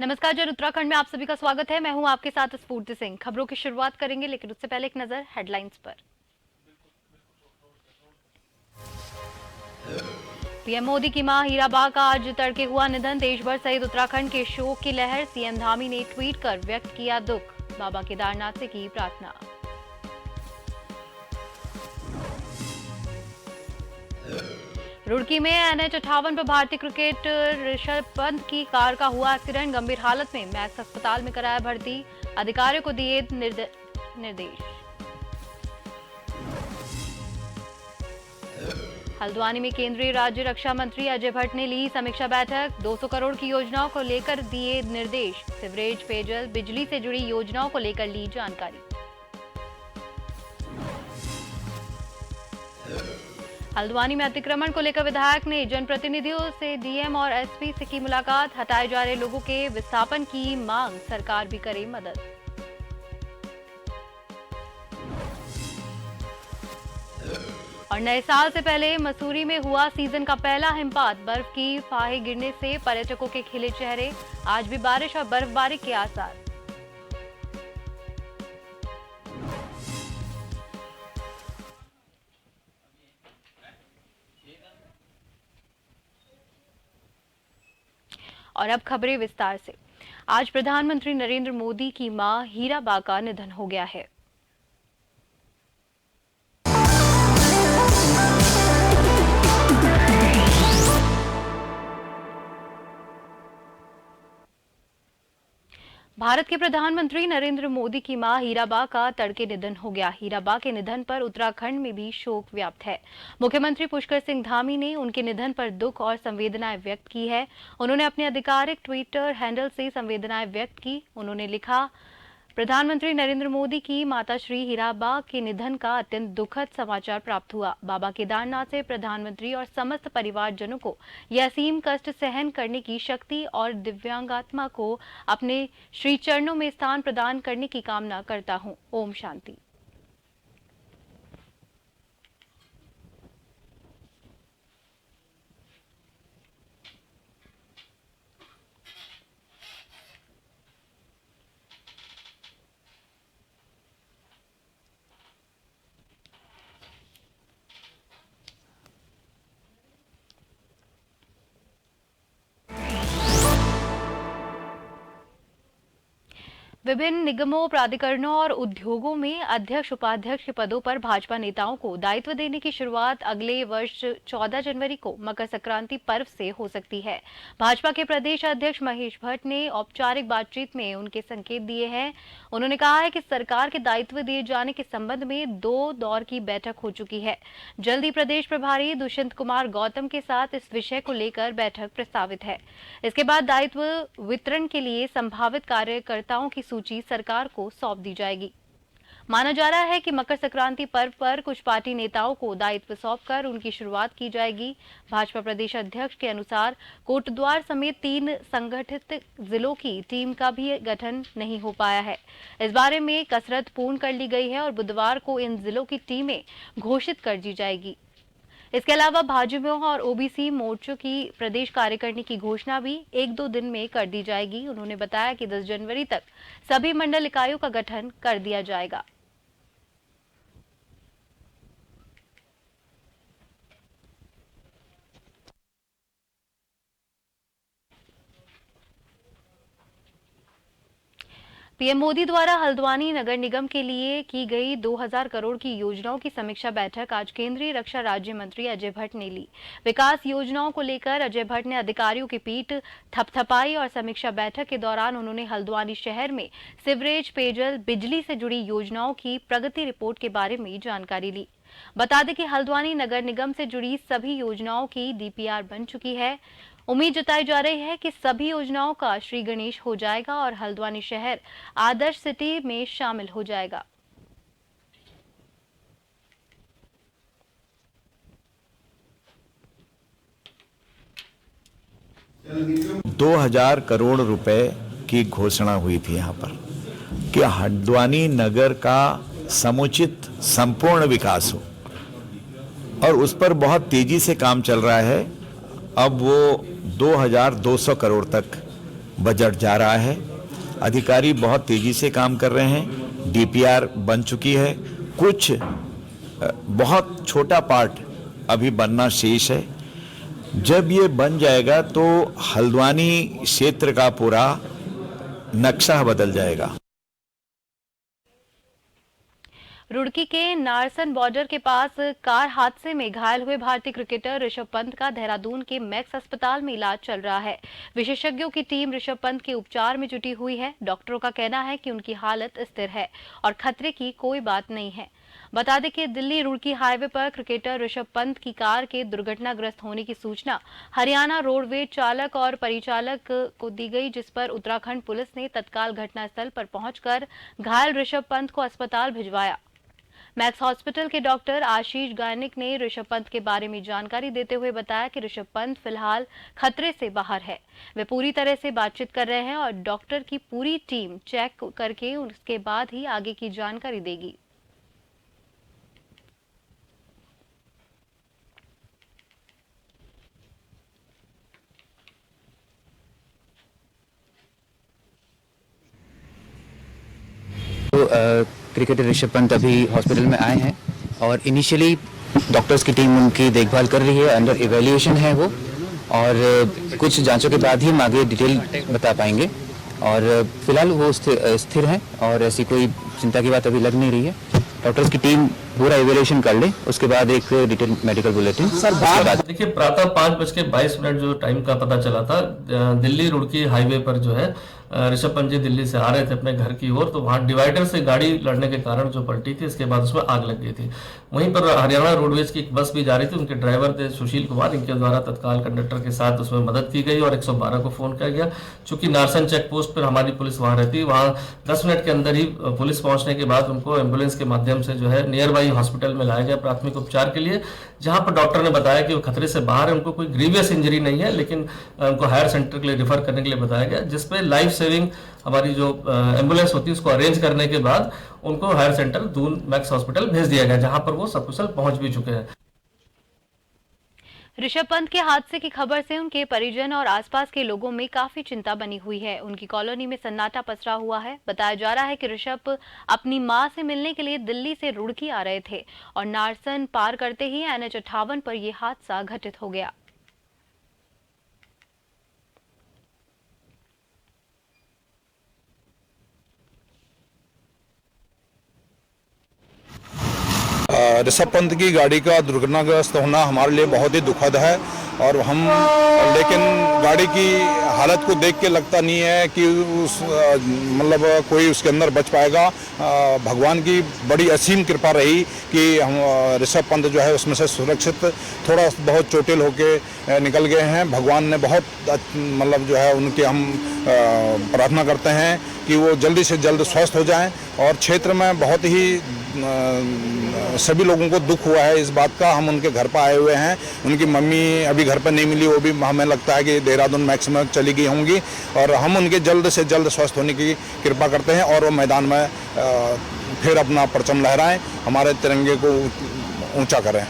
नमस्कार जन उत्तराखंड में आप सभी का स्वागत है। मैं हूं आपके साथ स्फूर्ति सिंह। खबरों की शुरुआत करेंगे, लेकिन उससे पहले एक नजर हेडलाइंस पर। पीएम मोदी की मां हीराबा का आज तड़के हुआ निधन। देश भर सहित उत्तराखंड के शोक की लहर। सीएम धामी ने ट्वीट कर व्यक्त किया दुख। बाबा केदारनाथ से की प्रार्थना। रुड़की में NH-58 पर भारतीय क्रिकेटर ऋषभ पंत की कार का हुआ एक्सीडेंट। गंभीर हालत में मैक्स अस्पताल में कराया भर्ती। अधिकारियों को दिए निर्देश। हल्द्वानी में केंद्रीय राज्य रक्षा मंत्री अजय भट्ट ने ली समीक्षा बैठक। 200 करोड़ की योजनाओं को लेकर दिए निर्देश। सीवरेज, पेयजल, बिजली से जुड़ी योजनाओं को लेकर ली जानकारी। हल्द्वानी में अतिक्रमण को लेकर विधायक ने जनप्रतिनिधियों से डीएम और एसपी से की मुलाकात। हटाए जा रहे लोगों के विस्थापन की मांग, सरकार भी करे मदद। और नए साल से पहले मसूरी में हुआ सीजन का पहला हिमपात। बर्फ की फाहे गिरने से पर्यटकों के खिले चेहरे। आज भी बारिश और बर्फबारी के आसार। और अब खबरें विस्तार से। आज प्रधानमंत्री नरेंद्र मोदी की मां हीराबा का निधन हो गया है। भारत के प्रधानमंत्री नरेंद्र मोदी की मां हीराबा का तड़के निधन हो गया। हीराबा के निधन पर उत्तराखंड में भी शोक व्याप्त है। मुख्यमंत्री पुष्कर सिंह धामी ने उनके निधन पर दुख और संवेदनाएं व्यक्त की है। उन्होंने अपने आधिकारिक ट्विटर हैंडल से संवेदनाएं व्यक्त की। उन्होंने लिखा, प्रधानमंत्री नरेंद्र मोदी की माता श्री हीराबा के निधन का अत्यंत दुखद समाचार प्राप्त हुआ। बाबा केदारनाथ से प्रधानमंत्री और समस्त परिवारजनों को यह असीम कष्ट सहन करने की शक्ति और दिव्यांगात्मा को अपने श्री चरणों में स्थान प्रदान करने की कामना करता हूं। ओम शांति। विभिन्न निगमों, प्राधिकरणों और उद्योगों में अध्यक्ष, उपाध्यक्ष के पदों पर भाजपा नेताओं को दायित्व देने की शुरुआत अगले वर्ष 14 जनवरी को मकर संक्रांति पर्व से हो सकती है। भाजपा के प्रदेश अध्यक्ष महेश भट्ट ने औपचारिक बातचीत में उनके संकेत दिए हैं। उन्होंने कहा है कि सरकार के दायित्व दिए जाने के संबंध में 2 दौर की बैठक हो चुकी है। जल्द ही प्रदेश प्रभारी दुष्यंत कुमार गौतम के साथ इस विषय को लेकर बैठक प्रस्तावित है। इसके बाद दायित्व वितरण के लिए संभावित कार्यकर्ताओं की सूची सरकार को सौंप दी जाएगी। माना जा रहा है कि मकर संक्रांति पर्व पर कुछ पार्टी नेताओं को दायित्व सौंपकर उनकी शुरुआत की जाएगी। भाजपा प्रदेश अध्यक्ष के अनुसार कोटद्वार समेत 3 संगठित जिलों की टीम का भी गठन नहीं हो पाया है। इस बारे में कसरत पूर्ण कर ली गई है और बुधवार को इन जिलों की टीमें घोषित कर दी जाएगी। इसके अलावा भाजपा और ओबीसी मोर्चों की प्रदेश कार्यकारिणी की घोषणा भी 1-2 दिन में कर दी जाएगी। उन्होंने बताया कि 10 जनवरी तक सभी मंडल इकाइयों का गठन कर दिया जाएगा। पीएम मोदी द्वारा हल्द्वानी नगर निगम के लिए की गई 2000 करोड़ की योजनाओं की समीक्षा बैठक आज केंद्रीय रक्षा राज्य मंत्री अजय भट्ट ने ली। विकास योजनाओं को लेकर अजय भट्ट ने अधिकारियों की पीठ थपथपाई और समीक्षा बैठक के दौरान उन्होंने हल्द्वानी शहर में सीवरेज, पेयजल, बिजली से जुड़ी योजनाओं की प्रगति रिपोर्ट के बारे में जानकारी ली। बता दें कि हल्द्वानी नगर निगम से जुड़ी सभी योजनाओं की डीपीआर बन चुकी है। उम्मीद जताई जा रही है कि सभी योजनाओं का श्री गणेश हो जाएगा और हल्द्वानी शहर आदर्श सिटी में शामिल हो जाएगा। ₹2000 करोड़ की घोषणा हुई थी यहाँ पर कि हल्द्वानी नगर का समुचित संपूर्ण विकास हो, और उस पर बहुत तेजी से काम चल रहा है। अब वो 2200 करोड़ तक बजट जा रहा है। अधिकारी बहुत तेजी से काम कर रहे हैं। डीपीआर बन चुकी है। कुछ बहुत छोटा पार्ट अभी बनना शेष है। जब ये बन जाएगा तो हल्द्वानी क्षेत्र का पूरा नक्शा बदल जाएगा। रुड़की के नारसन बॉर्डर के पास कार हादसे में घायल हुए भारतीय क्रिकेटर ऋषभ पंत का देहरादून के मैक्स अस्पताल में इलाज चल रहा है। विशेषज्ञों की टीम ऋषभ पंत के उपचार में जुटी हुई है। डॉक्टरों का कहना है कि उनकी हालत स्थिर है और खतरे की कोई बात नहीं है। बता दें कि दिल्ली रुड़की हाईवे पर क्रिकेटर ऋषभ पंत की कार के दुर्घटनाग्रस्त होने की सूचना हरियाणा रोडवेज चालक और परिचालक को दी गई, जिस पर उत्तराखंड पुलिस ने तत्काल घटनास्थल पर पहुंचकर घायल ऋषभ पंत को अस्पताल भिजवाया। मैक्स हॉस्पिटल के डॉक्टर आशीष गायनिक ने ऋषभ पंत के बारे में जानकारी देते हुए बताया कि ऋषभ पंत फिलहाल खतरे से बाहर है। वे पूरी तरह से बातचीत कर रहे हैं और डॉक्टर की पूरी टीम चेक करके उसके बाद ही आगे की जानकारी देगी। क्रिकेटर ऋषभ पंत अभी हॉस्पिटल में आए हैं और इनिशियली डॉक्टर्स की टीम उनकी देखभाल कर रही है, अंडर इवैल्यूएशन है वो, और कुछ जांचों के बाद ही हम आगे डिटेल बता पाएंगे। और फिलहाल वो स्थिर हैं और ऐसी कोई चिंता की बात अभी लग नहीं रही है। डॉक्टर्स की टीम पूरा इवैल्यूएशन कर ले, उसके बाद एक डिटेल मेडिकल बुलेटिन। सर बात देखिए, प्रातः 5:22 जो टाइम का पता चला था, दिल्ली रुड़की हाईवे पर जो है ऋषभ पंत जी दिल्ली से आ रहे थे अपने घर की ओर, तो वहां डिवाइडर से गाड़ी लड़ने के कारण जो पलटी थी, इसके बाद उसमें आग लग गई थी। वहीं पर हरियाणा रोडवेज की एक बस भी जा रही थी, उनके ड्राइवर थे सुशील कुमार, इनके द्वारा तत्काल कंडक्टर के साथ उसमें मदद की गई और 112 को फोन किया गया। चूंकि नारसन चेक पोस्ट पर हमारी पुलिस वहां रहती, वहां 10 मिनट के अंदर ही पुलिस पहुंचने के बाद उनको एम्बुलेंस के माध्यम से जो है नियर बाई हॉस्पिटल में लाया गया प्राथमिक उपचार के लिए, जहां पर डॉक्टर ने बताया कि वो खतरे से बाहर है, उनको कोई ग्रीवियस इंजरी नहीं है, लेकिन उनको हायर सेंटर के लिए रिफर करने के लिए बताया गया, जिसपे लाइफ सेविंग हमारी जो एम्बुलेंस होती है उसको अरेंज करने के बाद उनको higher centre Doon Max hospital भेज दिया गया, जहां पर वो सकुशल पहुंच भी चुके हैं। ऋषभ पंत के हादसे की खबर से उनके परिजन और आसपास के लोगों में काफी चिंता बनी हुई है। उनकी कॉलोनी में सन्नाटा पसरा हुआ है। बताया जा रहा है कि ऋषभ अपनी मां से मिलने के लिए दिल्ली से रुड़की आ रहे थे और नारसन पार करते ही NH 58 पर यह हादसा घटित हो गया। ऋषभ पंत की गाड़ी का दुर्घटनाग्रस्त होना हमारे लिए बहुत ही दुखद है और लेकिन गाड़ी की हालत को देख के लगता नहीं है कि उस मतलब कोई उसके अंदर बच पाएगा। भगवान की बड़ी असीम कृपा रही कि हम ऋषभ पंत जो है उसमें से सुरक्षित थोड़ा बहुत चोटिल होके निकल गए हैं। भगवान ने बहुत मतलब जो है उनके हम प्रार्थना करते हैं कि वो जल्दी से जल्द स्वस्थ हो जाएं और क्षेत्र में बहुत ही सभी लोगों को दुख हुआ है इस बात का। हम उनके घर पर आए हुए हैं, उनकी मम्मी अभी घर पर नहीं मिली, वो भी हमें लगता है कि देहरादून मैक्स में चली गई होंगी और हम उनके जल्द से जल्द स्वस्थ होने की कृपा करते हैं और वो मैदान में फिर अपना परचम लहराएं, हमारे तिरंगे को ऊंचा करें।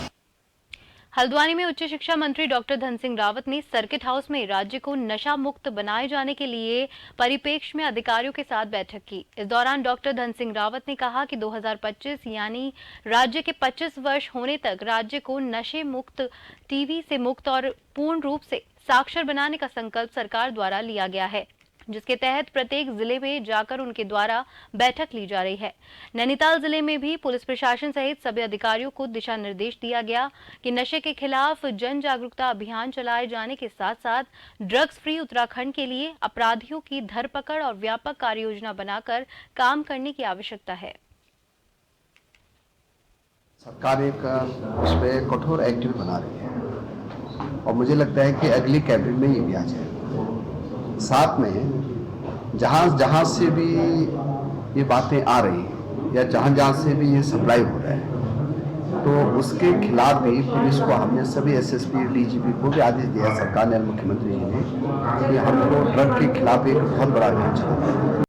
हल्द्वानी में उच्च शिक्षा मंत्री डॉक्टर धन सिंह रावत ने सर्किट हाउस में राज्य को नशा मुक्त बनाए जाने के लिए परिप्रेक्ष्य में अधिकारियों के साथ बैठक की। इस दौरान डॉक्टर धन सिंह रावत ने कहा कि 2025 यानी राज्य के 25 वर्ष होने तक राज्य को नशे मुक्त, टीबी से मुक्त और पूर्ण रूप से साक्षर बनाने का संकल्प सरकार द्वारा लिया गया है, जिसके तहत प्रत्येक जिले में जाकर उनके द्वारा बैठक ली जा रही है। नैनीताल जिले में भी पुलिस प्रशासन सहित सभी अधिकारियों को दिशा निर्देश दिया गया कि नशे के खिलाफ जन जागरूकता अभियान चलाए जाने के साथ साथ ड्रग्स फ्री उत्तराखंड के लिए अपराधियों की धरपकड़ और व्यापक कार्य योजना बनाकर काम करने की आवश्यकता है। सरकार एक इस पे कठोर एक्ट बना रही है और मुझे लगता है कि अगली कैबिनेट में ये भी आ जाए। साथ में जहाँ से भी ये बातें आ रही हैं या जहाँ से भी ये सप्लाई हो रहा है तो उसके खिलाफ भी पुलिस को हमने सभी SSP DGP को भी आदेश दिया सरकार ने, मुख्यमंत्री जी ने, कि हमको ड्रग के खिलाफ एक बहुत बड़ा अभियान चलाना है।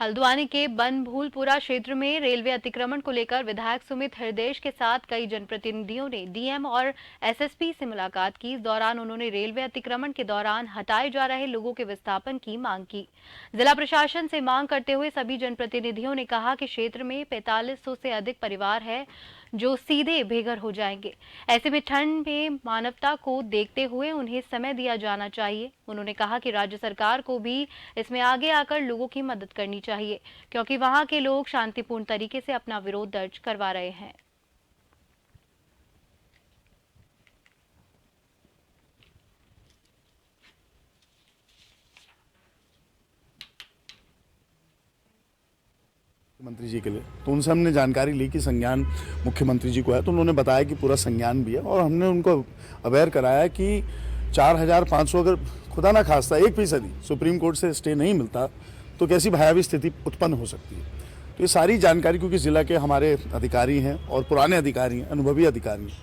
हल्द्वानी के बनभूलपुरा क्षेत्र में रेलवे अतिक्रमण को लेकर विधायक सुमित हृदयेश के साथ कई जनप्रतिनिधियों ने डीएम और एसएसपी से मुलाकात की। इस दौरान उन्होंने रेलवे अतिक्रमण के दौरान हटाए जा रहे लोगों के विस्थापन की मांग की। जिला प्रशासन से मांग करते हुए सभी जनप्रतिनिधियों ने कहा कि क्षेत्र में 4500 से अधिक परिवार है जो सीधे बेघर हो जाएंगे। ऐसे में ठंड में मानवता को देखते हुए उन्हें समय दिया जाना चाहिए। उन्होंने कहा कि राज्य सरकार को भी इसमें आगे आकर लोगों की मदद करनी चाहिए, क्योंकि वहां के लोग शांतिपूर्ण तरीके से अपना विरोध दर्ज करवा रहे हैं। मुख्यमंत्री जी के लिए तो उनसे हमने जानकारी ली कि संज्ञान मुख्यमंत्री जी को है, तो उन्होंने बताया कि पूरा संज्ञान भी है और हमने उनको अवेयर कराया कि 4500 अगर खुदा ना खास्ता 1% सुप्रीम कोर्ट से स्टे नहीं मिलता तो कैसी भयावह स्थिति उत्पन्न हो सकती है। तो ये सारी जानकारी, क्योंकि जिला के हमारे अधिकारी हैं और पुराने अधिकारी हैं, अनुभवी अधिकारी हैं,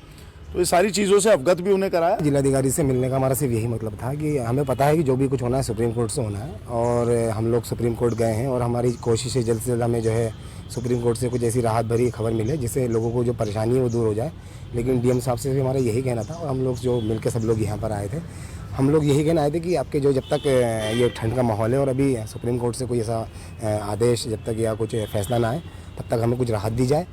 तो ये सारी चीज़ों से अवगत भी उन्हें कराया। जिलाधिकारी से मिलने का हमारा सिर्फ यही मतलब था कि हमें पता है कि जो भी कुछ होना है सुप्रीम कोर्ट से होना है और हम लोग सुप्रीम कोर्ट गए हैं और हमारी कोशिश है जल्द से जल्द हमें जो है सुप्रीम कोर्ट से कुछ ऐसी राहत भरी खबर मिले जिससे लोगों को जो परेशानी है वो दूर हो जाए। लेकिन डीएम साहब से भी हमारा यही कहना था और हम लोग जो मिलकर सब लोग यहाँ पर आए थे, हम लोग यही कहना आए थे कि आपके जो जब तक ये ठंड का माहौल है और अभी सुप्रीम कोर्ट से कोई ऐसा आदेश जब तक या कुछ फैसला ना आए तब तक हमें कुछ राहत दी जाए।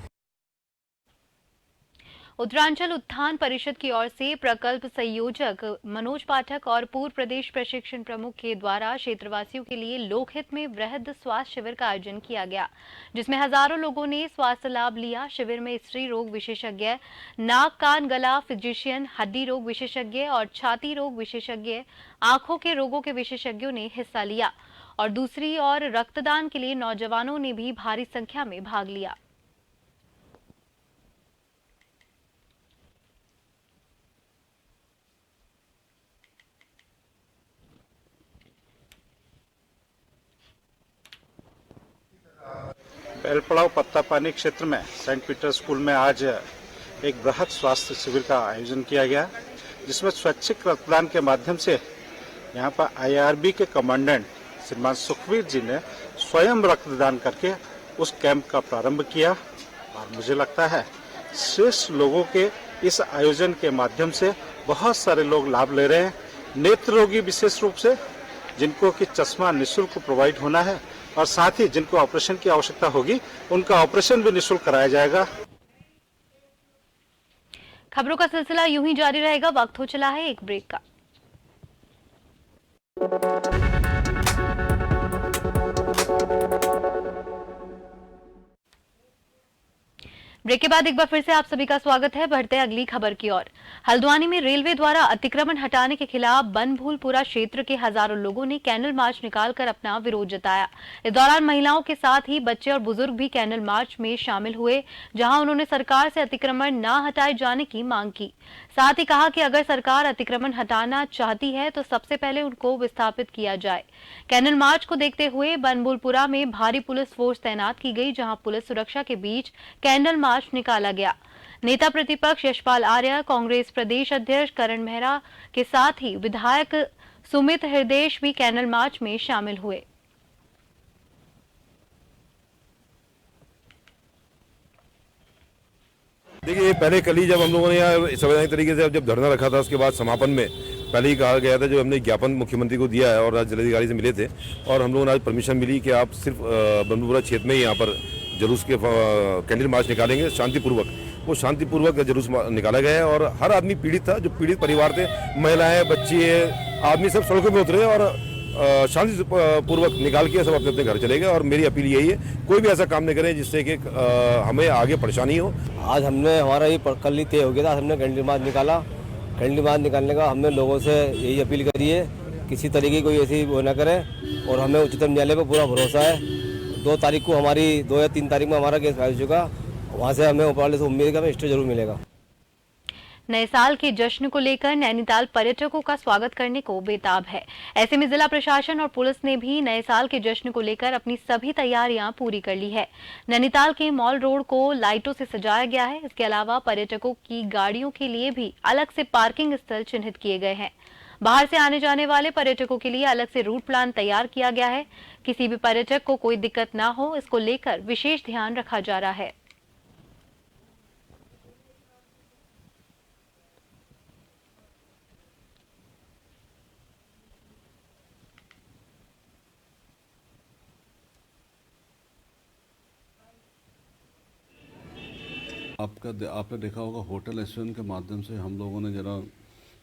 उत्तरांचल उत्थान परिषद की ओर से प्रकल्प संयोजक मनोज पाठक और पूर्व प्रदेश प्रशिक्षण प्रमुख के द्वारा क्षेत्रवासियों के लिए लोकहित में वृहद स्वास्थ्य शिविर का आयोजन किया गया, जिसमें हजारों लोगों ने स्वास्थ्य लाभ लिया। शिविर में स्त्री रोग विशेषज्ञ, नाक कान गला फिजिशियन, हड्डी रोग विशेषज्ञ और छाती रोग विशेषज्ञ, आंखों के रोगों के विशेषज्ञों ने हिस्सा लिया और दूसरी ओर रक्तदान के लिए नौजवानों ने भी भारी संख्या में भाग लिया। बेलपड़ाव पत्तापानी क्षेत्र में सेंट पीटर स्कूल में आज एक बृहद स्वास्थ्य शिविर का आयोजन किया गया, जिसमें स्वैच्छिक रक्तदान के माध्यम से यहाँ पर आईआरबी के कमांडेंट श्रीमान सुखवीर जी ने स्वयं रक्तदान करके उस कैंप का प्रारंभ किया। और मुझे लगता है श्रेष्ठ लोगों के इस आयोजन के माध्यम से बहुत सारे लोग लाभ ले रहे हैं। नेत्र रोगी विशेष रूप से, जिनको कि चश्मा निःशुल्क प्रोवाइड होना है और साथ ही जिनको ऑपरेशन की आवश्यकता होगी उनका ऑपरेशन भी निःशुल्क कराया जाएगा। खबरों का सिलसिला यूं ही जारी रहेगा। वक्त हो चला है एक ब्रेक का। ब्रेक के बाद एक बार फिर से आप सभी का स्वागत है। बढ़ते हैं अगली खबर की ओर। हल्द्वानी में रेलवे द्वारा अतिक्रमण हटाने के खिलाफ बनभूलपुरा क्षेत्र के हजारों लोगों ने कैंडल मार्च निकालकर अपना विरोध जताया। इस दौरान महिलाओं के साथ ही बच्चे और बुजुर्ग भी कैंडल मार्च में शामिल हुए, जहां उन्होंने सरकार से अतिक्रमण न हटाए जाने की मांग की। साथ ही कहा कि अगर सरकार अतिक्रमण हटाना चाहती है तो सबसे पहले उनको विस्थापित किया जाए। कैंडल मार्च को देखते हुए बनभूलपुरा में भारी पुलिस फोर्स तैनात की गई, जहां पुलिस सुरक्षा के बीच कैंडल मार्च निकाला गया। नेता प्रतिपक्ष यशपाल आर्य, कांग्रेस प्रदेश अध्यक्ष करण मेहरा के साथ ही विधायक सुमित हृदयेश भी कैंडल मार्च में शामिल हुए। देखिए, पहले कल ही जब हम लोगों ने यहाँ संवैधानिक तरीके से जब धरना रखा था, उसके बाद समापन में पहले ही कहा गया था, जो हमने ज्ञापन मुख्यमंत्री को दिया है और आज जिलाधिकारी से मिले थे और हम लोगों ने आज परमिशन मिली कि आप सिर्फ बनभूलपुरा क्षेत्र में ही यहाँ पर जुलूस के कैंडल मार्च निकालेंगे शांतिपूर्वक। वो शांतिपूर्वक जुलूस निकाला गया है और हर आदमी पीड़ित था, जो पीड़ित परिवार थे, महिलाएं, बच्चे, आदमी सब सड़कों में उतरे और शांति पूर्वक निकाल के सब अपने अपने घर चले गए। और मेरी अपील यही है, कोई भी ऐसा काम नहीं करें जिससे कि हमें आगे परेशानी हो। आज हमने हमारा ये कल ही तय हो गया था, हमने कैंडल मार्च निकाला। कैंडल मार्च निकालने का हमने लोगों से यही अपील करी है, किसी तरीके की कोई ऐसी वो न करे और हमें उच्चतम न्यायालय पर पूरा भरोसा है। 2 तारीख को हमारी 2 या 3 तारीख में हमारा केस फैल चुका, वहाँ से हमें ऊपर वाले से उम्मीद है कि हमें स्टे जरूर मिलेगा। नए साल के जश्न को लेकर नैनीताल पर्यटकों का स्वागत करने को बेताब है। ऐसे में जिला प्रशासन और पुलिस ने भी नए साल के जश्न को लेकर अपनी सभी तैयारियां पूरी कर ली है। नैनीताल के मॉल रोड को लाइटों से सजाया गया है। इसके अलावा पर्यटकों की गाड़ियों के लिए भी अलग से पार्किंग स्थल चिन्हित किए गए हैं। बाहर से आने जाने वाले पर्यटकों के लिए अलग से रूट प्लान तैयार किया गया है। किसी भी पर्यटक को कोई दिक्कत ना हो, इसको लेकर विशेष ध्यान रखा जा रहा है। आपने देखा होगा होटल एसोसिएशन के माध्यम से हम लोगों ने जरा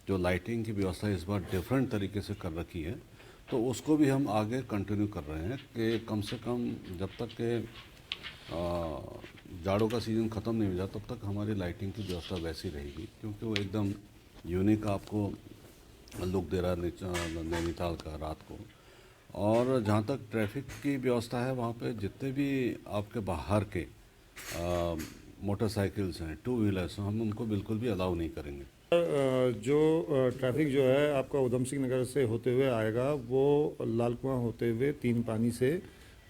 जो लाइटिंग की व्यवस्था इस बार डिफरेंट तरीके से कर रखी है, तो उसको भी हम आगे कंटिन्यू कर रहे हैं कि कम से कम जब तक के जाड़ों का सीज़न ख़त्म नहीं हो जाता तब तक हमारी लाइटिंग की व्यवस्था वैसी रहेगी, क्योंकि वो एकदम यूनिक आपको लुक दे रहा है नैनीताल का रात को। और जहाँ तक ट्रैफिक की व्यवस्था है, वहाँ पे जितने भी आपके बाहर के मोटरसाइकिल्स हैं, टू व्हीलर्स हैं, हम उनको बिल्कुल भी अलाउ नहीं करेंगे। जो ट्रैफिक जो है आपका उधम सिंह नगर से होते हुए आएगा, वो लाल कुआं होते हुए तीन पानी से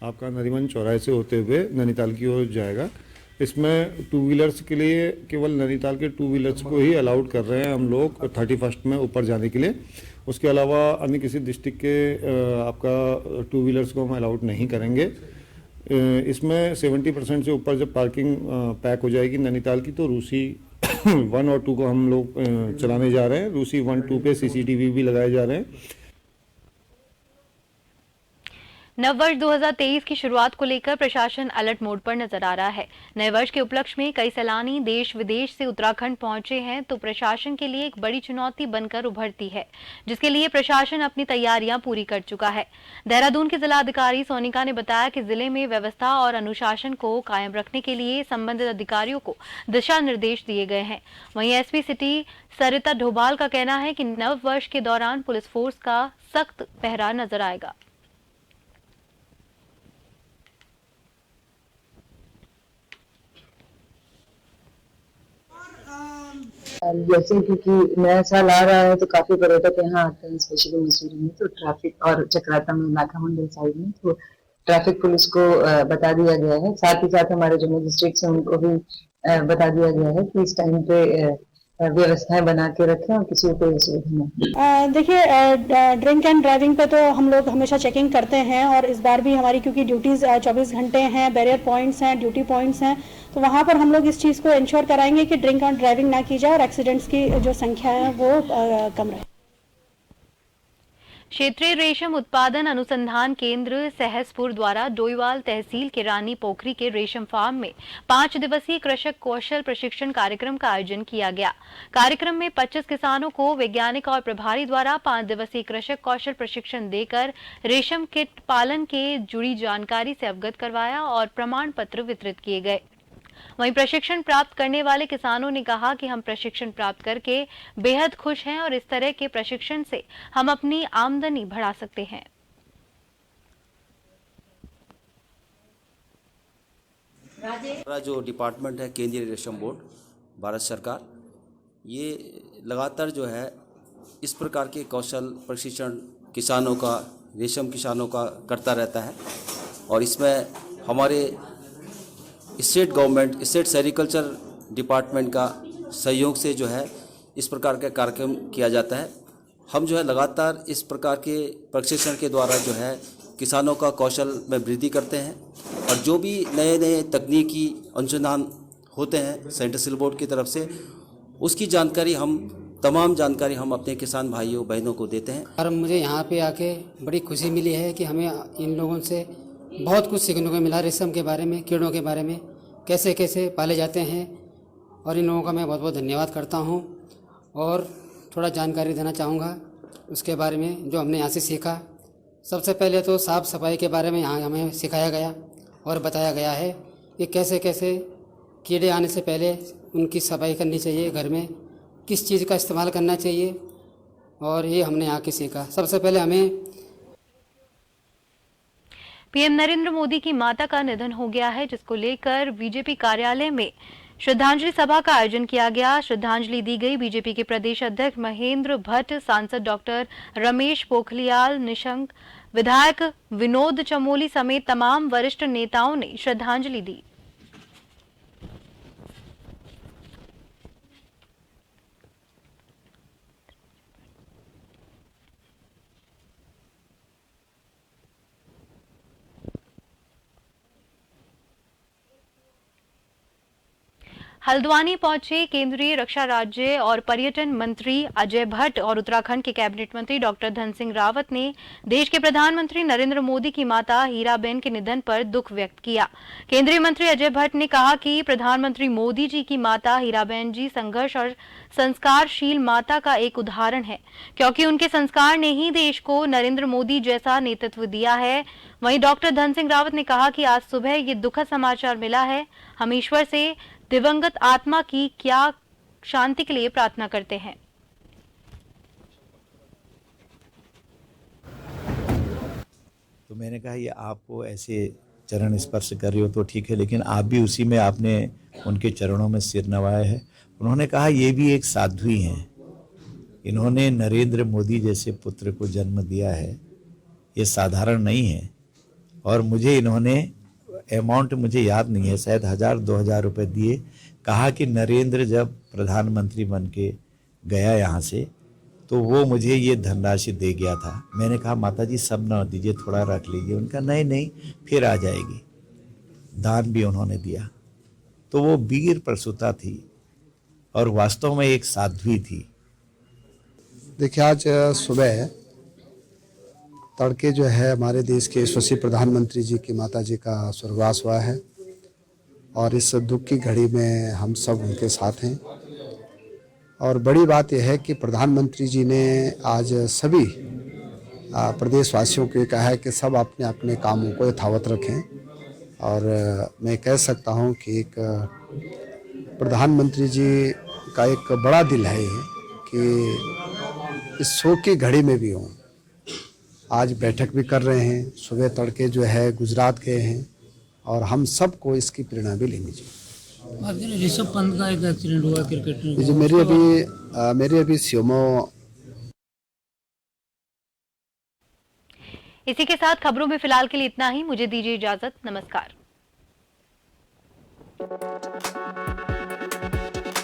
आपका नरीमन चौराहे से होते हुए नैनीताल की ओर जाएगा। इसमें टू व्हीलर्स के लिए केवल नैनीताल के टू व्हीलर्स को ही अलाउड कर रहे हैं हम लोग 31 में ऊपर जाने के लिए। उसके अलावा अन्य किसी डिस्ट्रिक्ट के आपका टू व्हीलर्स को हम अलाउड नहीं करेंगे। इसमें 70% से ऊपर जब पार्किंग पैक हो जाएगी नैनीताल की, तो रूसी 1 और 2 को हम लोग चलाने जा रहे हैं। रूसी 1, 2 पे CCTV भी लगाए जा रहे हैं। नववर्ष 2023 की शुरुआत को लेकर प्रशासन अलर्ट मोड पर नजर आ रहा है। नए वर्ष के उपलक्ष्य में कई सैलानी देश विदेश से उत्तराखंड पहुंचे हैं, तो प्रशासन के लिए एक बड़ी चुनौती बनकर उभरती है, जिसके लिए प्रशासन अपनी तैयारियां पूरी कर चुका है। देहरादून के जिलाधिकारी सोनिका ने बताया कि जिले में व्यवस्था और अनुशासन को कायम रखने के लिए संबंधित अधिकारियों को दिशा निर्देश दिए गए हैं। वहीं एसपी सिटी सरिता ढोभाल का कहना है कि नव वर्ष के दौरान पुलिस फोर्स का सख्त पहरा नजर आएगा। जैसे क्योंकि नया साल आ रहा है तो काफी पर्यटक यहाँ आते हैं, स्पेशली मसूरी में, तो ट्रैफिक और चक्राता में नाका मंडल साइड में, तो ट्रैफिक पुलिस को बता दिया गया है। साथ ही साथ हमारे जो मजिस्ट्रेट्स हैं उनको भी बता दिया गया है कि इस टाइम पे व्यवस्थाएं बना के रखें और किसी को कोई असुविधा नहीं। देखिए, ड्रिंक एंड ड्राइविंग पे तो हम लोग हमेशा चेकिंग करते हैं, और इस बार भी हमारी क्योंकि ड्यूटीज 24 घंटे हैं, बैरियर पॉइंट्स हैं, ड्यूटी पॉइंट्स हैं, तो वहाँ पर हम लोग इस चीज़ को इंश्योर कराएंगे कि ड्रिंक एंड ड्राइविंग ना की जाए और एक्सीडेंट्स की जो संख्या है वो कम रहे। क्षेत्रीय रेशम उत्पादन अनुसंधान केंद्र सहसपुर द्वारा डोईवाल तहसील के रानी पोखरी के रेशम फार्म में 5 दिवसीय कृषक कौशल प्रशिक्षण कार्यक्रम का आयोजन किया गया। कार्यक्रम में 25 किसानों को वैज्ञानिक और प्रभारी द्वारा 5 दिवसीय कृषक कौशल प्रशिक्षण देकर रेशम कीट पालन के जुड़ी जानकारी से अवगत करवाया और प्रमाण पत्र वितरित किए गए। वहीं प्रशिक्षण प्राप्त करने वाले किसानों ने कहा कि हम प्रशिक्षण प्राप्त करके बेहद खुश हैं और इस तरह के प्रशिक्षण से हम अपनी आमदनी बढ़ा सकते हैं। हमारा जो डिपार्टमेंट है केंद्रीय रेशम बोर्ड, भारत सरकार, ये लगातार जो है इस प्रकार के कौशल प्रशिक्षण किसानों का, रेशम किसानों का करता रहता है। और इसमें हमारे state government, state sericulture department का सहयोग से जो है इस प्रकार का कार्यक्रम किया जाता है। हम जो है लगातार इस प्रकार के प्रशिक्षण के द्वारा जो है किसानों का कौशल में वृद्धि करते हैं, और जो भी नए नए तकनीकी अनुसंधान होते हैं सेंट्रल सिल बोर्ड की तरफ से, उसकी जानकारी तमाम जानकारी हम अपने किसान भाइयों बहनों को देते हैं। और मुझे यहाँ पे आके बड़ी खुशी मिली है कि हमें इन लोगों से बहुत कुछ सीखने को मिला, रेशम के बारे में, कीड़ों के बारे में, कैसे कैसे पाले जाते हैं, और इन लोगों का मैं बहुत बहुत धन्यवाद करता हूँ। और थोड़ा जानकारी देना चाहूँगा उसके बारे में जो हमने यहाँ से सीखा। सबसे पहले तो साफ़ सफाई के बारे में यहाँ हमें सिखाया गया और बताया गया है कि कैसे कैसे कीड़े आने से पहले उनकी सफाई करनी चाहिए, घर में किस चीज़ का इस्तेमाल करना चाहिए, और ये हमने यहाँ के सीखा। सबसे पहले हमें पीएम नरेंद्र मोदी की माता का निधन हो गया है, जिसको लेकर बीजेपी कार्यालय में श्रद्धांजलि सभा का आयोजन किया गया। श्रद्धांजलि दी गई बीजेपी के प्रदेश अध्यक्ष महेंद्र भट्ट, सांसद डॉक्टर रमेश पोखरियाल निशंक, विधायक विनोद चमोली समेत तमाम वरिष्ठ नेताओं ने श्रद्धांजलि दी। हल्द्वानी पहुंचे केंद्रीय रक्षा राज्य और पर्यटन मंत्री अजय भट्ट और उत्तराखंड के कैबिनेट मंत्री डॉक्टर धन सिंह रावत ने देश के प्रधानमंत्री नरेंद्र मोदी की माता हीराबेन के निधन पर दुख व्यक्त किया। केंद्रीय मंत्री अजय भट्ट ने कहा कि प्रधानमंत्री मोदी जी की माता हीराबेन जी संघर्ष और संस्कारशील माता का एक उदाहरण है, क्योंकि उनके संस्कार ने ही देश को नरेंद्र मोदी जैसा नेतृत्व दिया है। वहीं डॉक्टर धन सिंह रावत ने कहा कि आज सुबह ये दुखद समाचार मिला है। हम ईश्वर से दिवंगत आत्मा की क्या शांति के लिए प्रार्थना करते हैं। तो मैंने कहा ये आपको ऐसे चरण स्पर्श कर रही हो तो ठीक है, लेकिन आप भी उसी में आपने उनके चरणों में सिर नवाया है। उन्होंने कहा ये भी एक साध्वी हैं, इन्होंने नरेंद्र मोदी जैसे पुत्र को जन्म दिया है, ये साधारण नहीं है। और मुझे इन्होंने अमाउंट मुझे याद नहीं है, शायद 1000-2000 रुपए दिए। कहा कि नरेंद्र जब प्रधानमंत्री बन के गया यहाँ से तो वो मुझे ये धनराशि दे गया था। मैंने कहा माता जी सब ना दीजिए, थोड़ा रख लीजिए। उनका नहीं फिर आ जाएगी। दान भी उन्होंने दिया। तो वो वीर प्रसूता थी और वास्तव में एक साध्वी थी। देखिए आज सुबह तड़के जो है हमारे देश के यशस्वी प्रधानमंत्री जी की माता जी का स्वर्गवास हुआ है और इस दुख की घड़ी में हम सब उनके साथ हैं। और बड़ी बात यह है कि प्रधानमंत्री जी ने आज सभी प्रदेशवासियों को कहा है कि सब अपने अपने कामों को यथावत रखें। और मैं कह सकता हूं कि एक प्रधानमंत्री जी का एक बड़ा दिल है कि इस शोक की घड़ी में भी हों। आज बैठक भी कर रहे हैं, सुबह तड़के जो है गुजरात गए हैं और हम सबको इसकी प्रेरणा भी लेनी चाहिए। ऋषभ पंत का एक एक्सीडेंट हुआ क्रिकेट जो मेरे अभी सीएमओ। इसी के साथ खबरों में फिलहाल के लिए इतना ही। मुझे दीजिए इजाजत। नमस्कार।